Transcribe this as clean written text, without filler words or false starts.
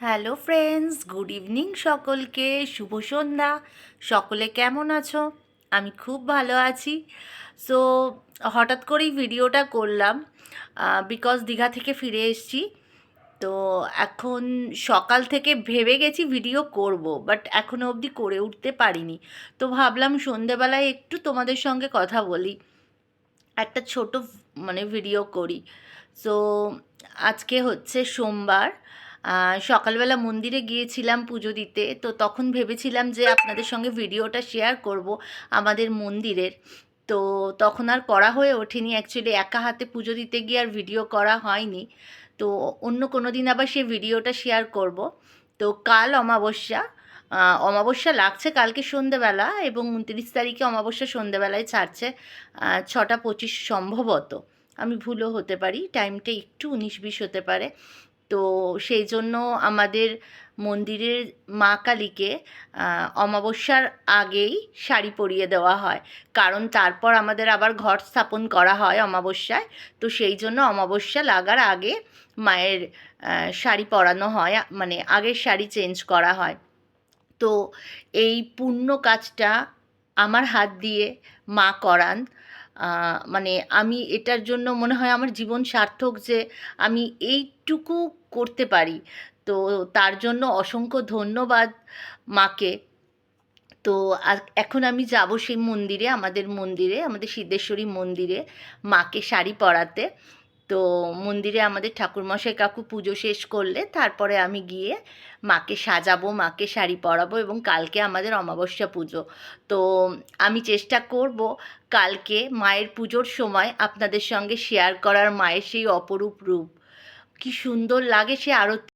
Hello friends, good evening সকলকে, শুভ সন্ধ্যা। সকলে কেমন আছো? আমি খুব ভালো আছি। সো হঠাৎ করেই ভিডিওটা করলাম বিকজ দীঘা থেকে ফিরে এসেছি। তো এখন সকাল থেকে ভেবে গেছি ভিডিও করব, বাট এখনও অবধি করে উঠতে পারিনি। তো ভাবলাম সন্ধেবেলায় একটু তোমাদের সঙ্গে কথা বলি, একটা ছোট ভিডিও করি। সো আজকে হচ্ছে সোমবার। সকালবেলা মন্দিরে গিয়েছিলাম পুজো দিতে, তো তখন ভেবেছিলাম যে আপনাদের সঙ্গে ভিডিওটা শেয়ার করব আমাদের মন্দিরের। তো তখন আর করা হয়ে ওঠেনি, অ্যাকচুয়ালি একা হাতে পুজো দিতে গিয়ে আর ভিডিও করা হয়নি। তো অন্য কোনো দিন আবার সেই ভিডিওটা শেয়ার করব। তো কাল অমাবস্যা, অমাবস্যা লাগছে কালকে সন্ধেবেলা, এবং 29 তারিখে অমাবস্যা সন্ধেবেলায় ছাড়ছে 6টা 25 সম্ভবত। আমি ভুলও হতে পারি, টাইমটা একটু 19-20 হতে পারে। তো সেই জন্য আমাদের মন্দিরের মা কালীকে অমাবস্যার আগেই শাড়ি পরিয়ে দেওয়া হয়, কারণ তারপর আমাদের আবার ঘট স্থাপন করা হয় অমাবস্যায়। তো সেই জন্য অমাবস্যা লাগার আগে মায়ের শাড়ি পরানো হয়, মানে আগের শাড়ি চেঞ্জ করা হয়। তো এই পুণ্য কাজটা আমার হাত দিয়ে মা করান। মানে আমি এটার জন্য মনে হয় আমার জীবন সার্থক যে আমি এইটুকু করতে পারি। তো তার জন্য অসংখ্য ধন্যবাদ মাকে। তো এখন আমি যাব সেই মন্দিরে, আমাদের সিদ্ধেশ্বরী মন্দিরে মাকে শাড়ি পরাতে। তো মন্দিরে আমাদের ঠাকুরমশাই কাকু পুজো শেষ করলে তারপরে আমি গিয়ে মাকে সাজাবো, মাকে শাড়ি পরাবো, এবং কালকে আমাদের অমাবস্যা পুজো। তো আমি চেষ্টা করব কালকে মায়ের পুজোর সময় আপনাদের সঙ্গে শেয়ার করার মায়ের সেই অপরূপ রূপ। কি সুন্দর লাগে সে আরতি।